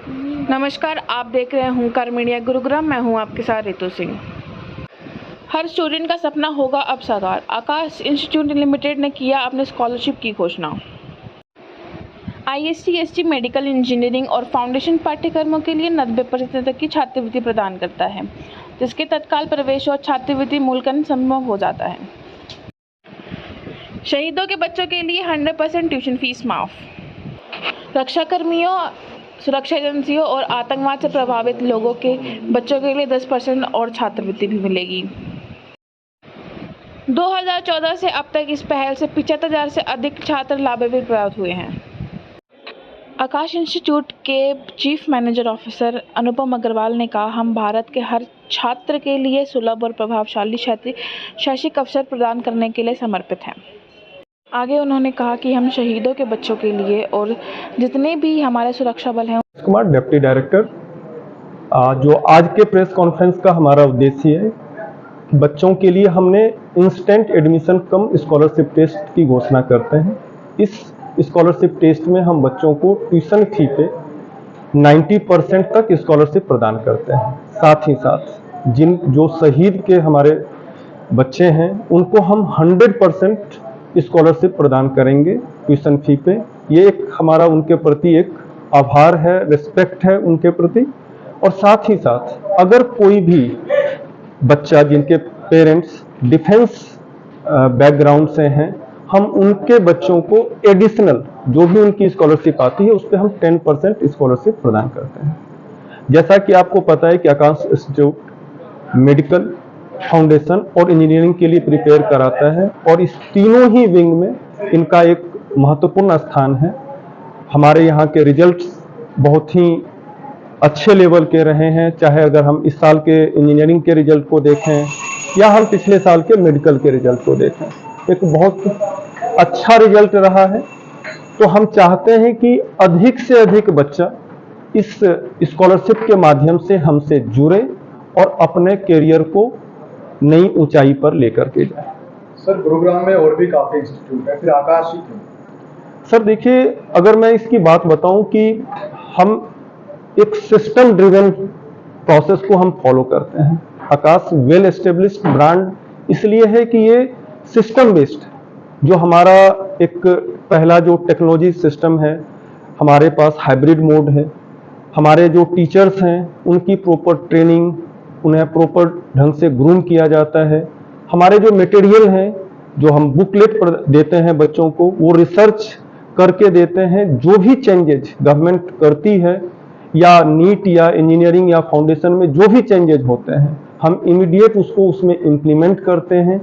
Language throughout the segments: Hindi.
नमस्कार, आप देख रहे हैं हुंकार मीडिया गुरुग्राम। मैं हूं आपके साथ रितु सिंह। हर स्टूडेंट का सपना होगा अब साकार। आकाश इंस्टीट्यूट लिमिटेड ने किया अपने स्कॉलरशिप की घोषणा। IST ST मेडिकल इंजीनियरिंग और फाउंडेशन पाठ्यक्रमों के लिए 90% तक की छात्रवृत्ति प्रदान करता है, जिसके तत्काल प्रवेश और छात्रवृत्ति मूल्यांकन संभव हो जाता है। शहीदों के बच्चों के लिए 100% ट्यूशन फीस माफ। रक्षाकर्मियों, सुरक्षा एजेंसियों और आतंकवाद से प्रभावित लोगों के बच्चों के लिए 10% और छात्रवृत्ति भी मिलेगी। 2014 से अब तक इस पहल से 75,000 से अधिक छात्र लाभान्वित प्राप्त हुए हैं। आकाश इंस्टीट्यूट के चीफ मैनेजर ऑफिसर अनुपम अग्रवाल ने कहा, हम भारत के हर छात्र के लिए सुलभ और प्रभावशाली शैक्षिक अवसर प्रदान करने के लिए समर्पित हैं। आगे उन्होंने कहा कि हम शहीदों के बच्चों के लिए और जितने भी हमारे सुरक्षा बल हैं। Kumar, deputy director. जो आज के प्रेस कॉन्फ्रेंस का हमारा उद्देश्य है, बच्चों के लिए हमने instant admission cum scholarship test की घोषणा करते हैं। इस स्कॉलरशिप टेस्ट में हम बच्चों को ट्यूशन फी पे 90% तक स्कॉलरशिप प्रदान करते हैं। साथ ही साथ जो शहीद के हमारे बच्चे हैं उनको हम 100% स्कॉलरशिप प्रदान करेंगे ट्यूशन फी पे। ये एक हमारा उनके प्रति एक आभार है, रिस्पेक्ट है उनके प्रति। और साथ ही साथ अगर कोई भी बच्चा जिनके पेरेंट्स डिफेंस बैकग्राउंड से हैं, हम उनके बच्चों को एडिशनल जो भी उनकी स्कॉलरशिप आती है उस पर हम 10% स्कॉलरशिप प्रदान करते हैं। जैसा कि आपको पता है कि आकाश इंस्टीट्यूट मेडिकल, फाउंडेशन और इंजीनियरिंग के लिए प्रिपेयर कराता है और इस तीनों ही विंग में इनका एक महत्वपूर्ण स्थान है। हमारे यहाँ के रिजल्ट्स बहुत ही अच्छे लेवल के रहे हैं, चाहे अगर हम इस साल के इंजीनियरिंग के रिजल्ट को देखें या हम पिछले साल के मेडिकल के रिजल्ट को देखें, एक बहुत अच्छा रिजल्ट रहा है। तो हम चाहते हैं कि अधिक से अधिक बच्चा इस स्कॉलरशिप के माध्यम से हमसे जुड़े और अपने करियर को नई ऊंचाई पर लेकर के जाए। सर, गुरुग्राम में और भी काफी इंस्टीट्यूट है, फिर आकाश ही क्यों? सर देखिए, अगर मैं इसकी बात बताऊं कि हम एक सिस्टम ड्रिवन प्रोसेस को हम फॉलो करते हैं। आकाश वेल एस्टेब्लिश्ड ब्रांड इसलिए है कि ये सिस्टम बेस्ड, जो हमारा एक पहला जो टेक्नोलॉजी सिस्टम है, हमारे पास हाइब्रिड मोड है। हमारे जो टीचर्स हैं उनकी प्रॉपर ट्रेनिंग, उन्हें प्रॉपर ढंग से ग्रूम किया जाता है। हमारे जो मटेरियल हैं, जो हम बुकलेट देते हैं बच्चों को, वो रिसर्च करके देते हैं। जो भी चेंजेज गवर्नमेंट करती है या नीट या इंजीनियरिंग या फाउंडेशन में जो भी चेंजेज होते हैं, हम इमीडिएट उसको उसमें इम्प्लीमेंट करते हैं।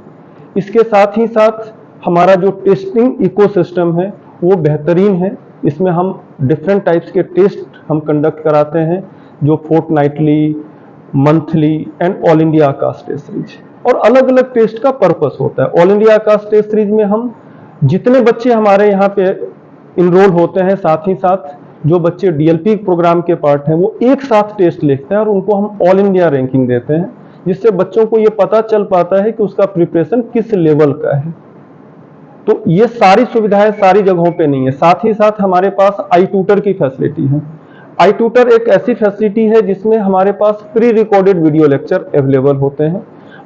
इसके साथ ही साथ हमारा जो टेस्टिंग इकोसिस्टम है वो बेहतरीन है। इसमें हम डिफरेंट टाइप्स के टेस्ट हम कंडक्ट कराते हैं, जो fortnightly, monthly and all India Aakash test series, और अलग अलग टेस्ट का पर्पस होता है। All India Aakash test series में हम जितने बच्चे हमारे यहाँ पे इनरोल होते हैं, साथ ही साथ जो बच्चे DLP प्रोग्राम के पार्ट हैं, वो एक साथ टेस्ट लिखते हैं और उनको हम ऑल इंडिया रैंकिंग देते हैं, जिससे बच्चों को ये पता चल पाता है कि उसका प्रिपरेशन किस लेवल का है। तो ये सारी सुविधाएं सारी जगहों पे नहीं है। साथ ही साथ हमारे पास iTutor की फैसिलिटी है। iTutor एक ऐसी फैसिलिटी है जिसमें हमारे पास pre recorded video lecture available होते हैं।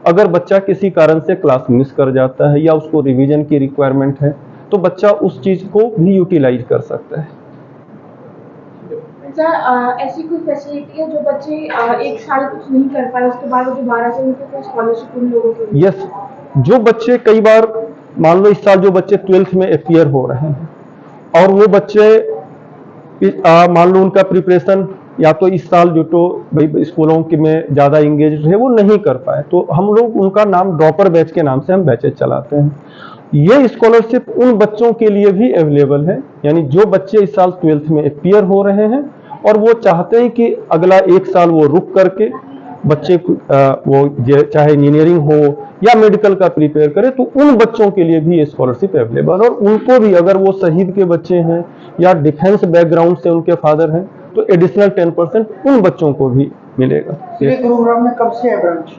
अगर बच्चा किसी कारण से क्लास मिस कर जाता है या उसको रिवीजन की रिक्वायरमेंट है, तो बच्चा उस चीज को भी यूटिलाइज कर सकता है। सर, ऐसी कोई फैसिलिटी है जो बच्चे एक साल कुछ नहीं कर पाए, उसके बाद दोबारा से उनको कोई स्कॉलरशिप उन लोगों के लिए? यस, जो बच्चे कई बार, मान लो इस साल जो बच्चे 12th में अपीयर हो रहे हैं और वो बच्चे मान लो उनका प्रिपरेशन या तो इस साल जो तो भाई स्कूलों के में ज़्यादा इंगेज है, वो नहीं कर पाए, तो हम लोग उनका नाम ड्रॉपर बैच के नाम से हम बैचेज चलाते हैं। ये स्कॉलरशिप उन बच्चों के लिए भी अवेलेबल है, यानी जो बच्चे इस साल 12th में अपीयर हो रहे हैं और वो चाहते हैं कि अगला एक साल वो रुक करके बच्चे वो चाहे इंजीनियरिंग हो या मेडिकल का प्रिपेयर करे, तो उन बच्चों के लिए भी ये स्कॉलरशिप अवेलेबल है। और उनको भी, अगर वो शहीद के बच्चे हैं या डिफेंस बैकग्राउंड से उनके फादर हैं, तो एडिशनल 10% उन बच्चों को भी मिलेगा। ये गुरुग्राम में कब से है ब्रांच?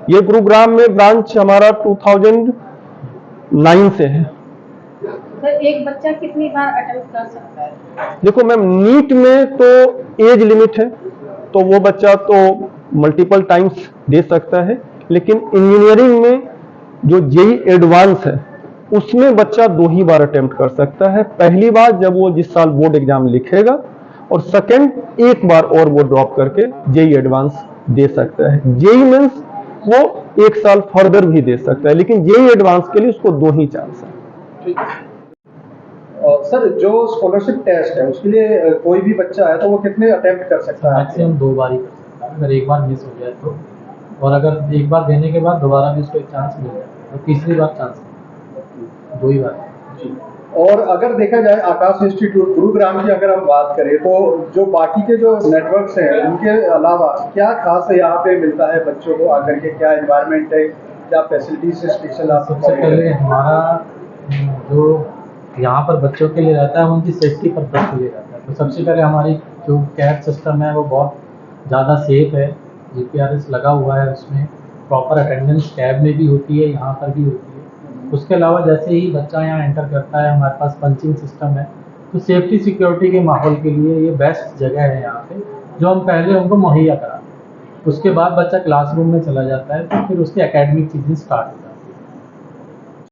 ये गुरुग्राम में ब्रांच हमारा 2009 से है। सर एक बच्चा कितनी बार अटेम्प्ट कर सकता है? देखो मैम, नीट में तो एज लिमिट है, तो वो बच्चा तो मल्टीपल टाइम्स दे सकता है, लेकिन इंजीनियरिंग में जो जेई एडवांस है उसमें बच्चा 2 ही बार अटेम्प्ट कर सकता है। पहली बार जब वो जिस साल बोर्ड एग्जाम लिखेगा, और सेकंड एक बार और वो ड्रॉप करके जेई एडवांस दे सकता है। जेई मींस वो 1 साल फर्दर भी दे सकता है, लेकिन जेई एडवांस के लिए उसको 2 ही चांस है। सर जो स्कॉलरशिप टेस्ट है उसके लिए कोई भी बच्चा है तो वो कितने अटेम्प्ट कर सकता है? मैक्सिमम 2 बार ही कर सकता है, अगर एक बार मिस हो जाए तो। और अगर एक बार देने के बाद दोबारा भी उसको एक चांस मिल जाए तो तीसरी बार चांस 2 ही बार। और अगर देखा जाए आकाश इंस्टीट्यूट गुरुग्राम की अगर हम बात करें तो जो बाकी के जो नेटवर्क्स हैं उनके अलावा क्या खास यहाँ पे मिलता है बच्चों को आकर के? क्या एनवायरनमेंट है, क्या फैसिलिटी से स्पेशल आप? सबसे पहले हमारा जो यहाँ पर बच्चों के लिए रहता है उनकी सेफ्टी पर्पज के लिए रहता है। तो सबसे पहले हमारी जो कैब सिस्टम है वो बहुत ज़्यादा सेफ है, GPRS लगा हुआ है उसमें, प्रॉपर अटेंडेंस कैब में भी होती है, यहाँ पर भी होती है। उसके अलावा जैसे ही बच्चा यहाँ एंटर करता है हमारे पास पंचिंग सिस्टम है, तो सेफ्टी सिक्योरिटी के माहौल के लिए ये बेस्ट जगह है यहाँ पे, जो हम पहले उनको मुहैया कराते हैं। उसके बाद बच्चा क्लासरूम में चला जाता है तो फिर उसकी एकेडमिक चीज़ें स्टार्ट हो जाती हैं।